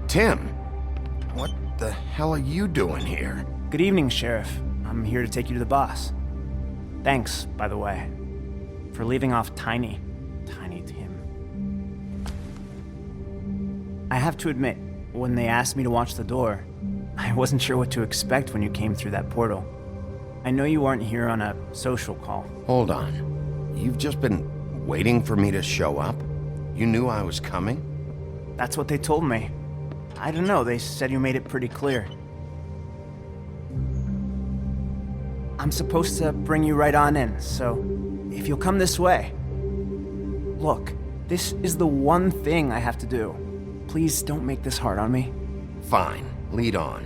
Tim, what the hell are you doing here? Good evening, Sheriff. I'm here to take you to the boss. Thanks, by the way, for leaving off Tiny Tim. I have to admit, when they asked me to watch the door, I wasn't sure what to expect when you came through that portal. I know you aren't here on a social call. Hold on. You've just been waiting for me to show up? You knew I was coming? That's what they told me. I don't know, they said you made it pretty clear. I'm supposed to bring you right on in, so if you'll come this way. Look, this is the one thing I have to do. Please don't make this hard on me. Fine, lead on.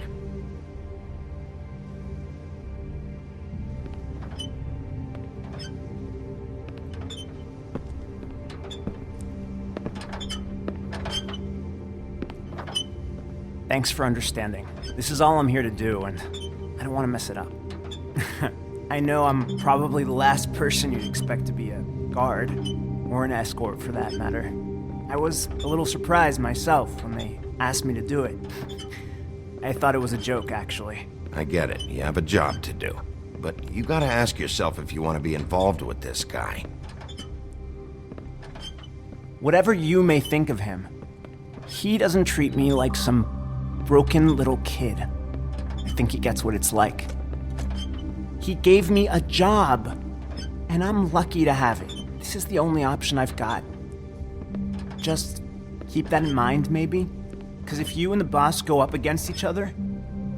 Thanks for understanding. This is all I'm here to do, and I don't want to mess it up. I know I'm probably the last person you'd expect to be a guard, or an escort for that matter. I was a little surprised myself when they asked me to do it. I thought it was a joke, actually. I get it, you have a job to do. But you gotta ask yourself if you want to be involved with this guy. Whatever you may think of him, he doesn't treat me like some broken little kid. I think he gets what it's like. He gave me a job, and I'm lucky to have it. This is the only option I've got. Just keep that in mind, maybe? Because if you and the boss go up against each other,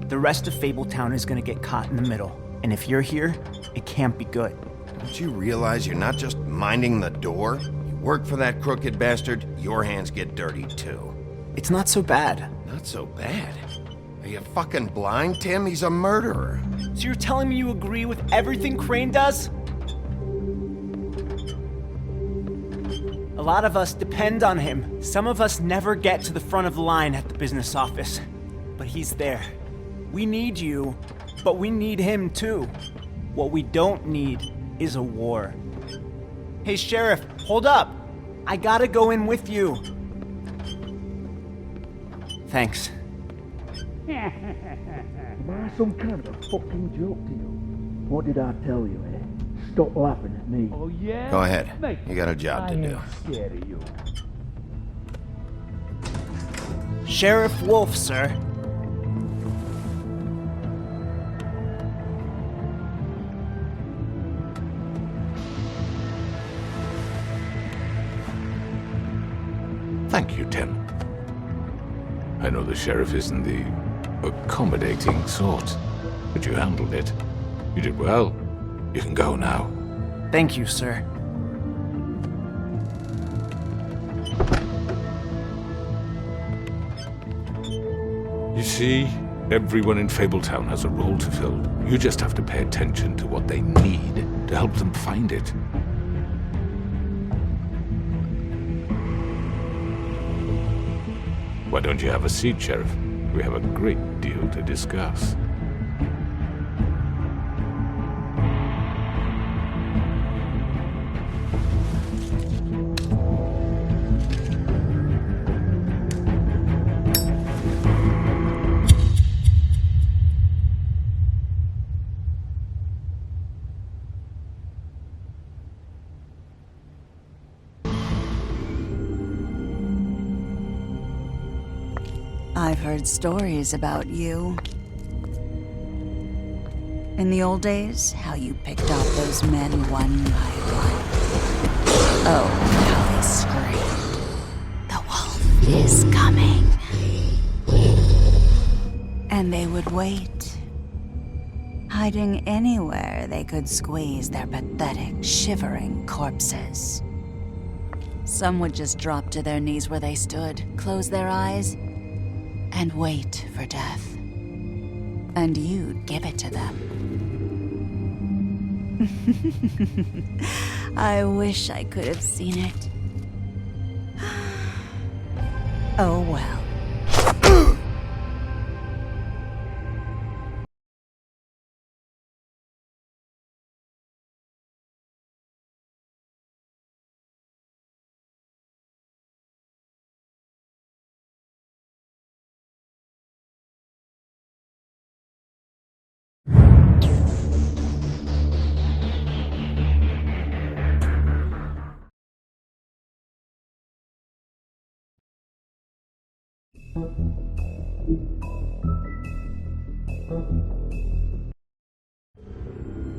the rest of Fabletown is gonna get caught in the middle. And if you're here, it can't be good. Don't you realize you're not just minding the door? You work for that crooked bastard, your hands get dirty too. It's not so bad. Not so bad. Are you fucking blind, Tim? He's a murderer. So you're telling me you agree with everything Crane does? A lot of us depend on him. Some of us never get to the front of the line at the business office. But he's there. We need you, but we need him too. What we don't need is a war. Hey, Sheriff, hold up. I gotta go in with you. Thanks. Am I some kind of a fucking joke to you? What did I tell you, eh? Stop laughing at me. Oh, yeah? Go ahead. You got a job to I do. ain't scared of you. Sheriff Wolf, sir. Thank you, Tim. I know the sheriff isn't the accommodating sort, but you handled it. You did well. You can go now. Thank you, sir. You see, everyone in Fabletown has a role to fill. You just have to pay attention to what they need to help them find it. Why don't you have a seat, Sheriff? We have a great deal to discuss. I've heard stories about you. In the old days, how you picked off those men one by one. Oh, how they screamed. The wolf is coming. And they would wait, hiding anywhere they could squeeze their pathetic, shivering corpses. Some would just drop to their knees where they stood, close their eyes, and wait for death. And you'd give it to them. I wish I could have seen it. Oh well.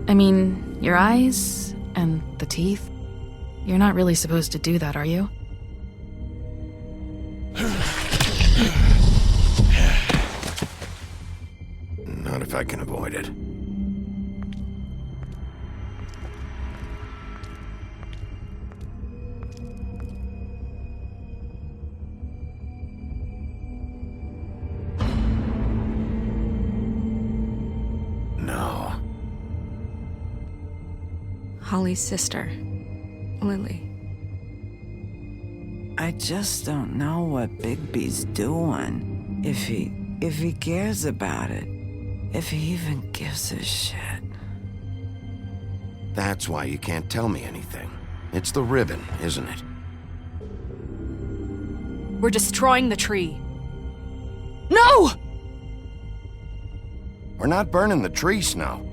I mean, your eyes and the teeth. You're not really supposed to do that, are you? Not if I can avoid it. No. Holly's sister, Lily. I just don't know what Bigby's doing. If he cares about it. If he even gives a shit. That's why you can't tell me anything. It's the ribbon, isn't it? We're destroying the tree. No! We're not burning the tree, Snow.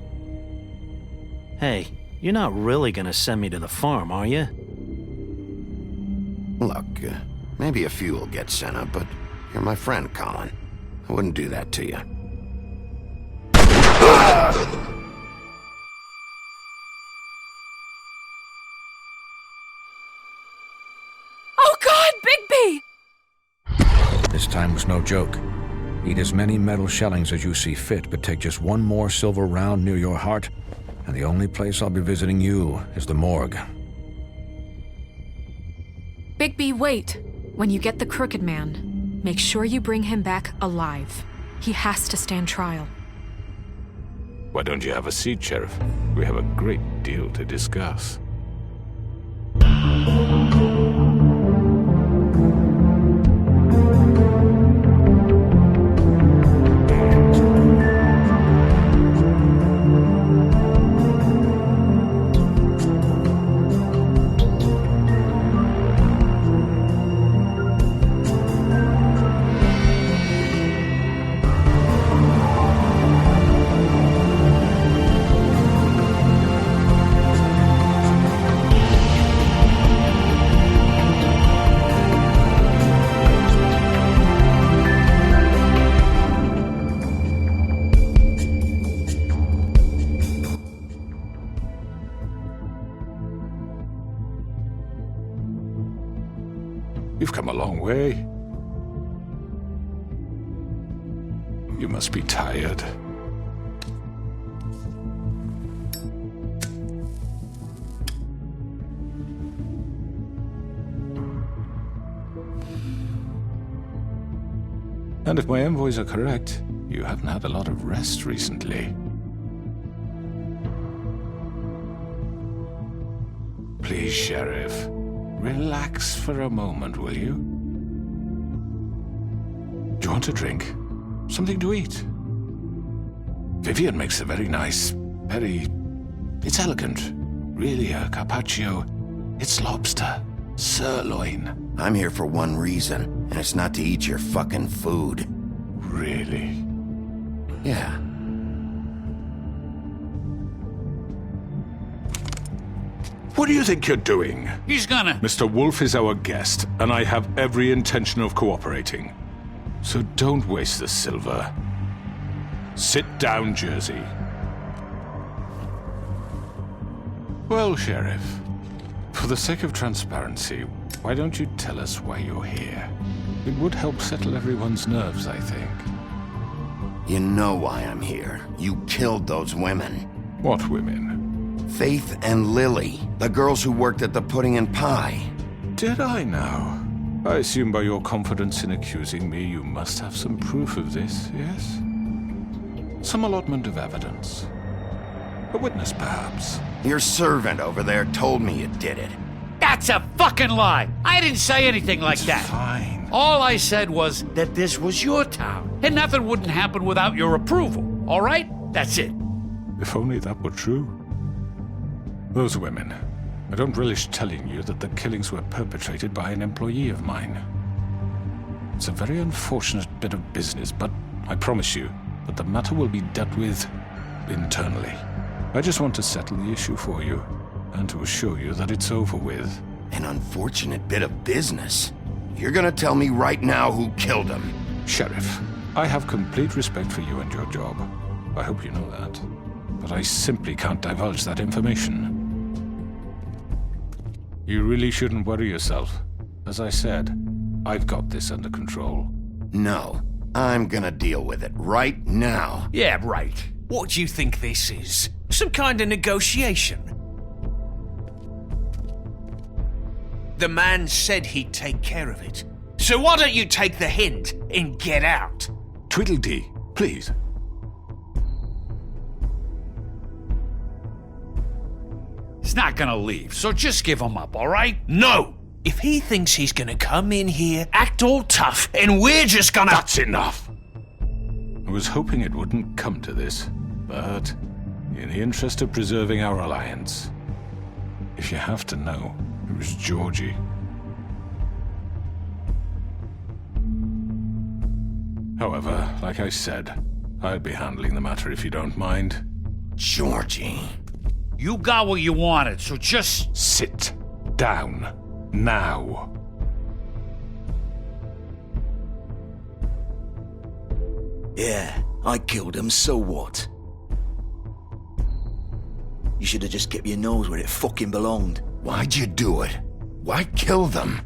Hey, you're not really gonna send me to the farm, are you? Look, maybe a few will get sent up, but you're my friend, Colin. I wouldn't do that to you. Oh God, Bigby! This time was no joke. Eat as many metal shellings as you see fit, but take just one more silver round near your heart, and the only place I'll be visiting you is the morgue. Bigby, wait. When you get the Crooked Man, make sure you bring him back alive. He has to stand trial. Why don't you have a seat, Sheriff? We have a great deal to discuss. You've come a long way. You must be tired. And if my envoys are correct, you haven't had a lot of rest recently. Please, Sheriff. Relax for a moment, will you? Do you want a drink? Something to eat? Vivian makes a very nice, it's elegant. Really a carpaccio. It's lobster. Sirloin. I'm here for one reason, and it's not to eat your fucking food. Really? Yeah. What do you think you're doing? He's gonna... Mr. Wolf is our guest, and I have every intention of cooperating. So don't waste the silver. Sit down, Jersey. Well, Sheriff, for the sake of transparency, why don't you tell us why you're here? It would help settle everyone's nerves, I think. You know why I'm here. You killed those women. What women? Faith and Lily, the girls who worked at the Pudding and Pie. Did I now? I assume by your confidence in accusing me, you must have some proof of this, yes? Some allotment of evidence. A witness, perhaps. Your servant over there told me you did it. That's a fucking lie. I didn't say anything like It's that. fine. All I said was that this was your town, and nothing wouldn't happen without your approval. All right? That's it. If only that were true. Those women. I don't relish telling you that the killings were perpetrated by an employee of mine. It's a very unfortunate bit of business, but I promise you that the matter will be dealt with internally. I just want to settle the issue for you, and to assure you that it's over with. An unfortunate bit of business. You're gonna tell me right now who killed him. Sheriff, I have complete respect for you and your job. I hope you know that. But I simply can't divulge that information. You really shouldn't worry yourself. As I said, I've got this under control. No, I'm gonna deal with it right now. Yeah, right. What do you think this is? Some kind of negotiation? The man said he'd take care of it. So why don't you take the hint and get out? Tweedledee, please. He's not gonna leave, so just give him up, all right? No! If he thinks he's gonna come in here, act all tough, and we're just gonna... That's enough! I was hoping it wouldn't come to this, but in the interest of preserving our alliance, if you have to know, it was Georgie. However, like I said, I'd be handling the matter if you don't mind. Georgie. You got what you wanted, so just... Sit down. Now. Yeah, I killed him, so what? You should have just kept your nose where it fucking belonged. Why'd you do it? Why kill them?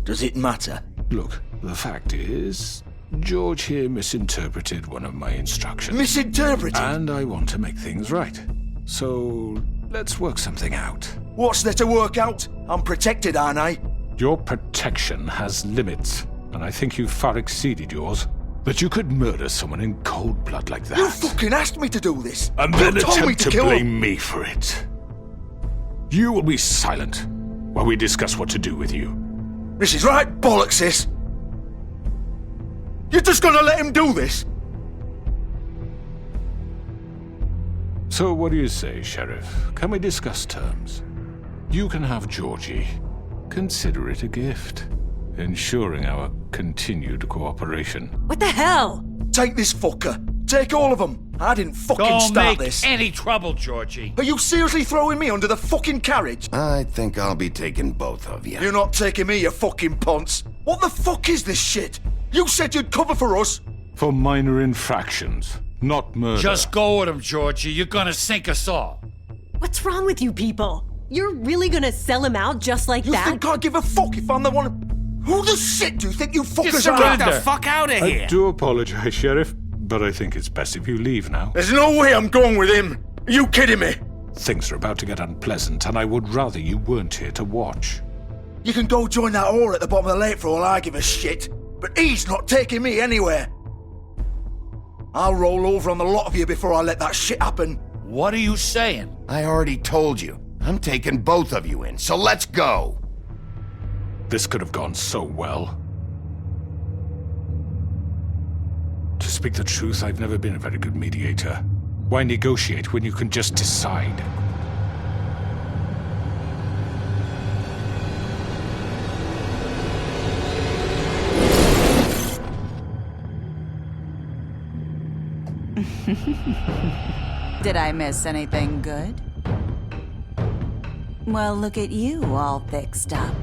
Does it matter? Look, the fact is, George here misinterpreted one of my instructions. Misinterpreted? And I want to make things right. So, let's work something out. What's there to work out? I'm protected, aren't I? Your protection has limits, and I think you've far exceeded yours. That you could murder someone in cold blood like that. You fucking asked me to do this! And then You told me attempt to kill blame him. me for it. You will be silent while we discuss what to do with you. This is right bollocks, sis! You're just gonna let him do this? So what do you say, Sheriff? Can we discuss terms? You can have Georgie. Consider it a gift, ensuring our continued cooperation. What the hell? Take this fucker. Take all of them. I didn't fucking Don't start make this. any trouble, Georgie. Are you seriously throwing me under the fucking carriage? I think I'll be taking both of you. You're not taking me, you fucking ponce. What the fuck is this shit? You said you'd cover for us. For minor infractions, not murder. Just go with him, Georgie. You're gonna sink us all. What's wrong with you people? You're really gonna sell him out just like You that? think I give a fuck if I'm the one? Who the shit do you think you fuckers are? Get the fuck out of here! I do apologize, Sheriff, but I think it's best if you leave now. There's no way I'm going with him. Are you kidding me? Things are about to get unpleasant, and I would rather you weren't here to watch. You can go join that whore at the bottom of the lake for all I give a shit. But he's not taking me anywhere. I'll roll over on the lot of you before I let that shit happen. What are you saying? I already told you. I'm taking both of you in, so let's go. This could have gone so well. To speak the truth, I've never been a very good mediator. Why negotiate when you can just decide? Did I miss anything good? Well, look at you, all fixed up.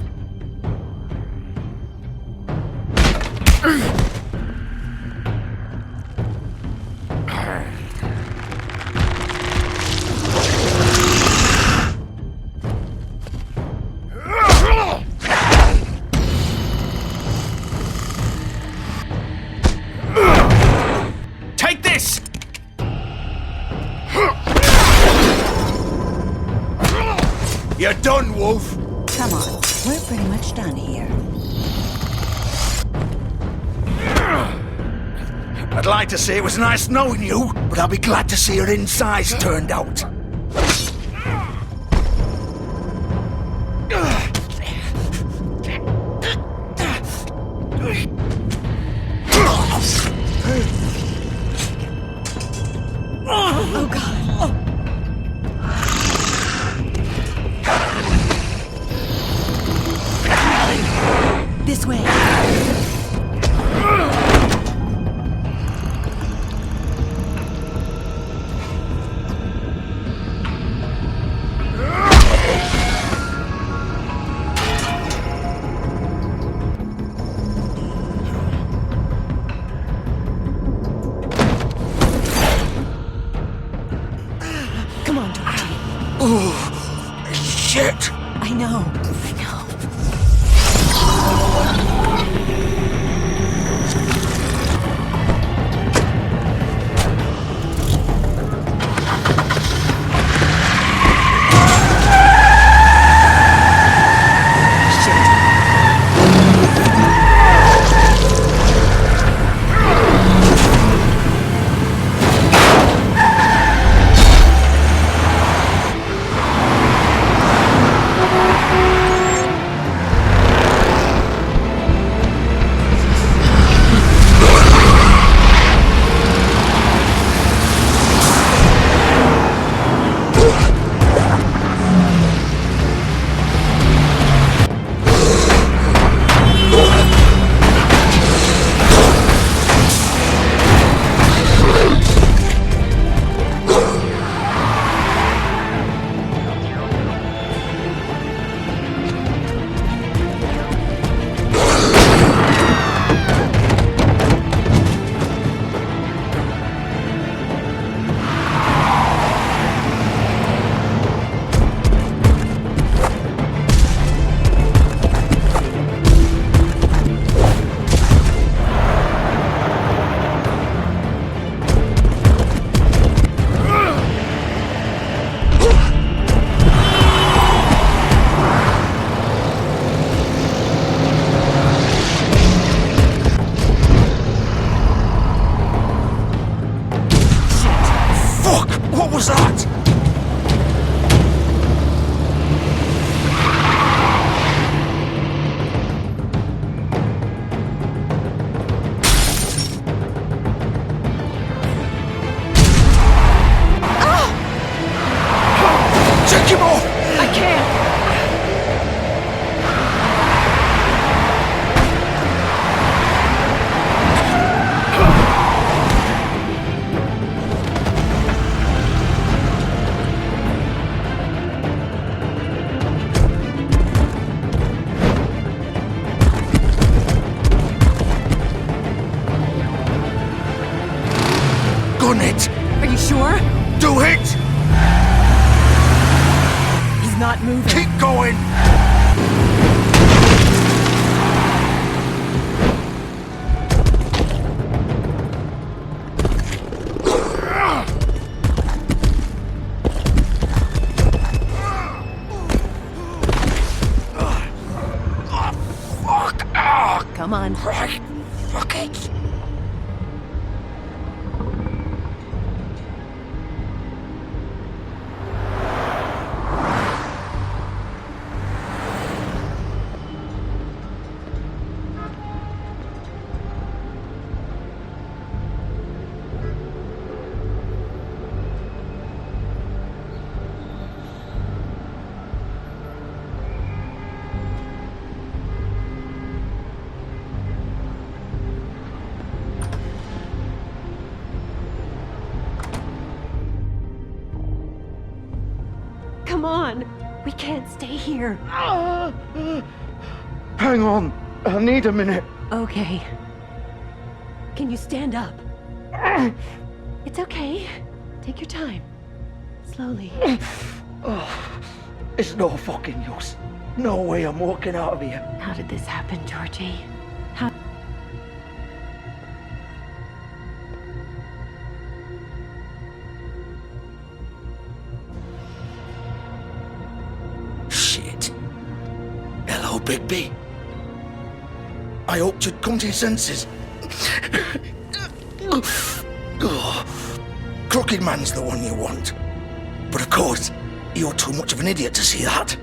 Take this! You're done, Wolf. Come on, We're pretty much done here. I'd like to say it was nice knowing you, but I'll be glad to see your insides turned out. Oh, God. This way. Come on, Dorothy. Ooh, shit! I know. What was that? Take him off! I can't. Gun it! Are you sure? Do it! He's not moving. Keep going! Come on. Right. Fuck it. Come on. We can't stay here. Hang on. I need a minute. Okay. Can you stand up? It's okay. Take your time. Slowly. It's no fucking use. No way I'm walking out of here. How did this happen, Georgie? How... Shit. Hello, Bigby. I hoped you'd come to your senses. Crooked Man's the one you want. But of course, you're too much of an idiot to see that.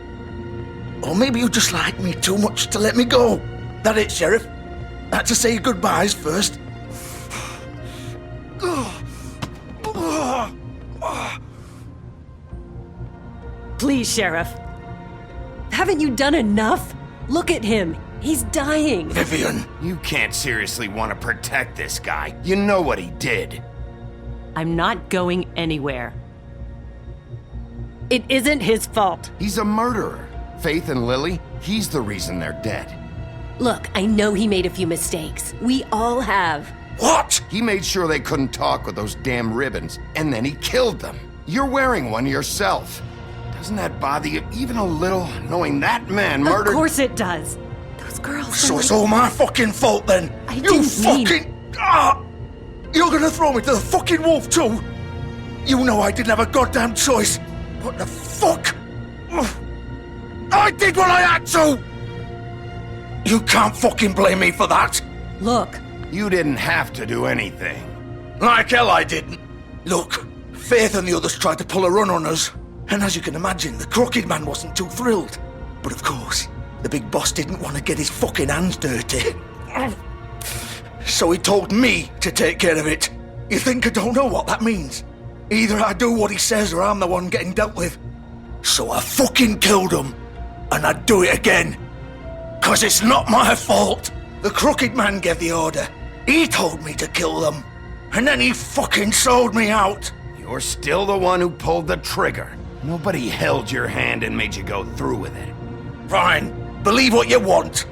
Or maybe you just like me too much to let me go. That it, Sheriff? I had to say goodbyes first. Please, Sheriff. Haven't you done enough? Look at him. He's dying. Vivian. You can't seriously want to protect this guy. You know what he did. I'm not going anywhere. It isn't his fault. He's a murderer. Faith and Lily, he's the reason they're dead. Look, I know he made a few mistakes. We all have. What? He made sure they couldn't talk with those damn ribbons, and then he killed them. You're wearing one yourself. Doesn't that bother you even a little, knowing that man murdered— Of course it does. Those girls So were it's all my fucking fault then? I didn't mean— You're gonna throw me to the fucking wolf too? You know I didn't have a goddamn choice. What the fuck? I did what I had to! You can't fucking blame me for that. Look. You didn't have to do anything. Like hell I didn't. Look, Faith and the others tried to pull a run on us. And as you can imagine, the Crooked Man wasn't too thrilled. But of course, the big boss didn't want to get his fucking hands dirty. So he told me to take care of it. You think I don't know what that means? Either I do what he says or I'm the one getting dealt with. So I fucking killed him. And I'd do it again. 'Cause it's not my fault. The Crooked Man gave the order. He told me to kill them. And then he fucking sold me out. You're still the one who pulled the trigger. Nobody held your hand and made you go through with it. Fine. Believe what you want.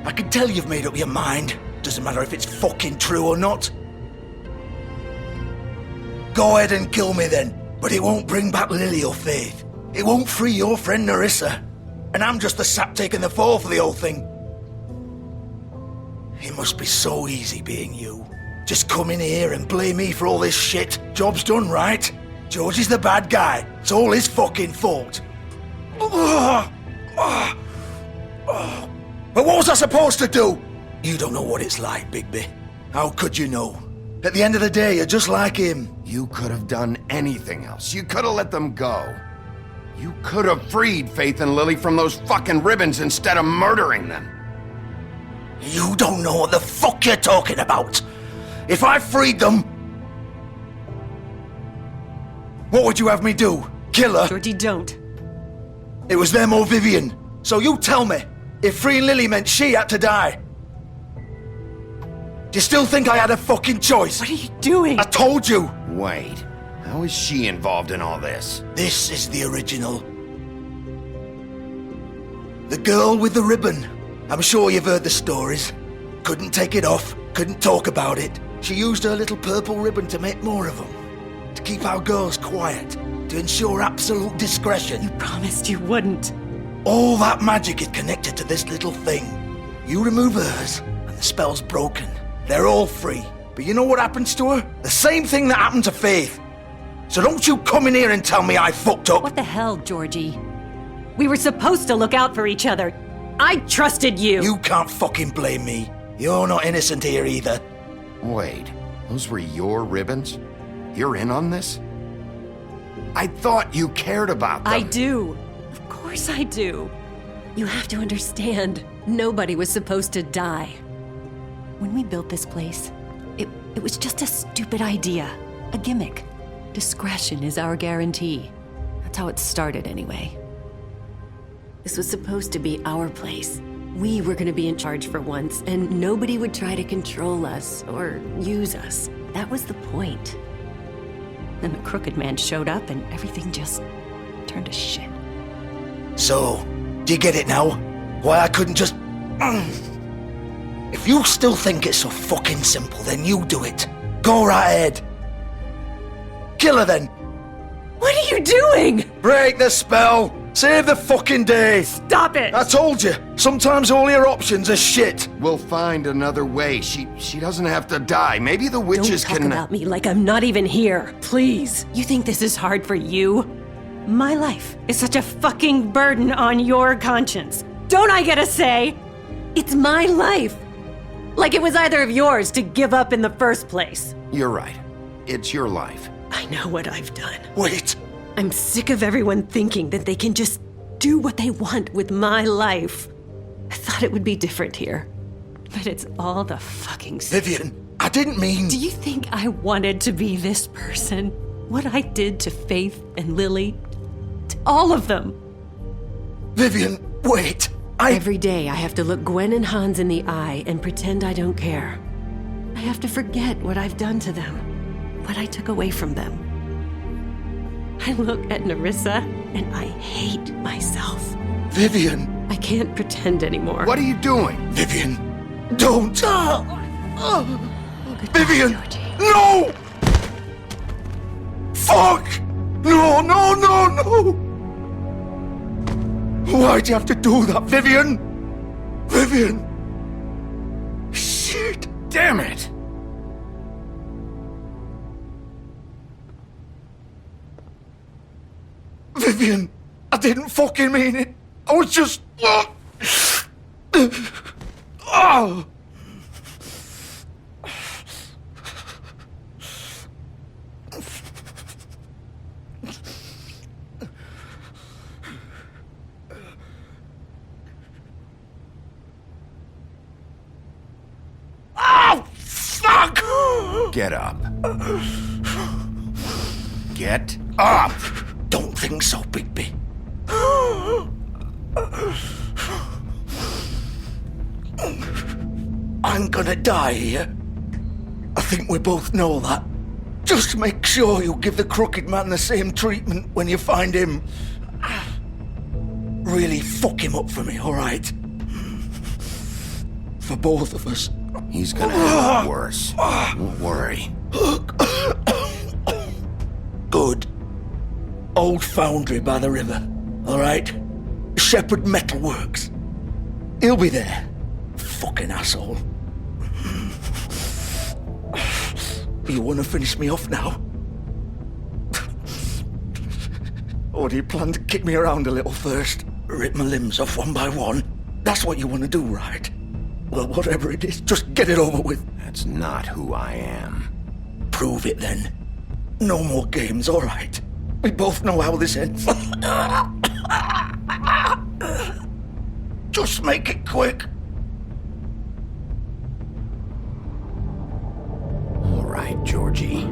I can tell you've made up your mind. Doesn't matter if it's fucking true or not. Go ahead and kill me then. But it won't bring back Lily or Faith. It won't free your friend Nerissa. And I'm just the sap taking the fall for the whole thing. It must be so easy being you. Just come in here and blame me for all this shit. Job's done, right? George is the bad guy. It's all his fucking fault. But what was I supposed to do? You don't know what it's like, Bigby. How could you know? At the end of the day, you're just like him. You could have done anything else. You could have let them go. You could have freed Faith and Lily from those fucking ribbons instead of murdering them. You don't know what the fuck you're talking about. If I freed them, what would you have me do? Kill her? Georgie, don't. It was them or Vivian. So you tell me, if freeing Lily meant she had to die, do you still think I had a fucking choice? What are you doing? I told you. Wait, how is she involved in all this? This is the original. The girl with the ribbon. I'm sure you've heard the stories. Couldn't take it off, couldn't talk about it. She used her little purple ribbon to make more of them. To keep our girls quiet. To ensure absolute discretion. You promised you wouldn't. All that magic is connected to this little thing. You remove hers, and the spell's broken. They're all free. But you know what happens to her? The same thing that happened to Faith. So don't you come in here and tell me I fucked up. What the hell, Georgie? We were supposed to look out for each other. I trusted you. You can't fucking blame me. You're not innocent here either. Wait, those were your ribbons? You're in on this? I thought you cared about them. I do. Of course I do. You have to understand, nobody was supposed to die. When we built this place, it was just a stupid idea. A gimmick. Discretion is our guarantee. That's how it started anyway. This was supposed to be our place. We were gonna be in charge for once, and nobody would try to control us or use us. That was the point. Then the Crooked Man showed up and everything just turned to shit. So, do you get it now? Why I couldn't just... If you still think it's so fucking simple, then you do it. Go right ahead. Kill her then. What are you doing? Break the spell. Save the fucking day. Stop it. I told you. Sometimes all your options are shit. We'll find another way. She doesn't have to die. Maybe the witches Don't talk about me like I'm not even here. Please. You think this is hard for you? My life is such a fucking burden on your conscience. Don't I get a say? It's my life. Like it was either of yours to give up in the first place. You're right. It's your life. I know what I've done. Wait. I'm sick of everyone thinking that they can just do what they want with my life. I thought it would be different here. But it's all the fucking same. Vivian, I didn't mean... Do you think I wanted to be this person? What I did to Faith and Lily? To all of them? Vivian, wait. Every day I have to look Gwen and Hans in the eye and pretend I don't care. I have to forget what I've done to them, what I took away from them. I look at Nerissa and I hate myself. Vivian. I can't pretend anymore. What are you doing? Vivian, don't. Vivian, no! Fuck! No, no, no, no! Why'd you have to do that, Vivian? Vivian! Shit! Damn it! Vivian, I didn't fucking mean it. I was just... Oh! Oh, fuck! Get up. Get up! Don't think so, Bigby. I'm gonna die here. I think we both know that. Just make sure you give the Crooked Man the same treatment when you find him. Really fuck him up for me, alright? For both of us. He's gonna have it worse. Don't worry. Good. Old foundry by the river, alright? Shepherd Metalworks. He'll be there. Fucking asshole. You want to finish me off now? Or do you plan to kick me around a little first? Rip my limbs off one by one? That's what you want to do, right? Well, whatever it is, just get it over with. That's not who I am. Prove it then. No more games, alright? We both know how this ends. Just make it quick. All right, Georgie.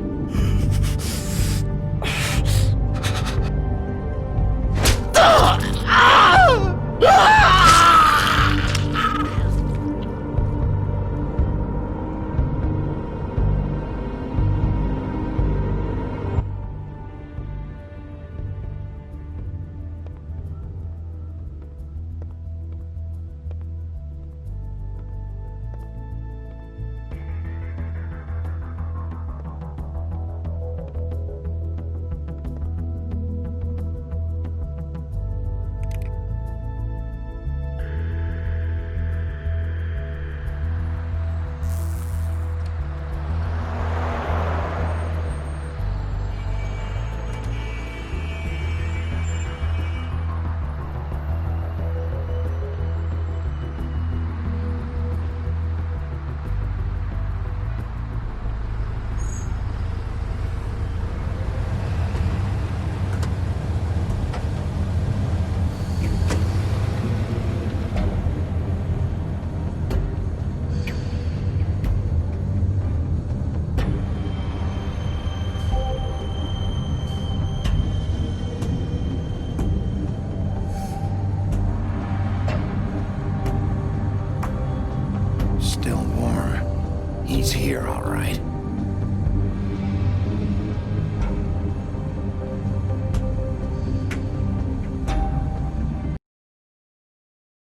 Still warm. He's here, all right.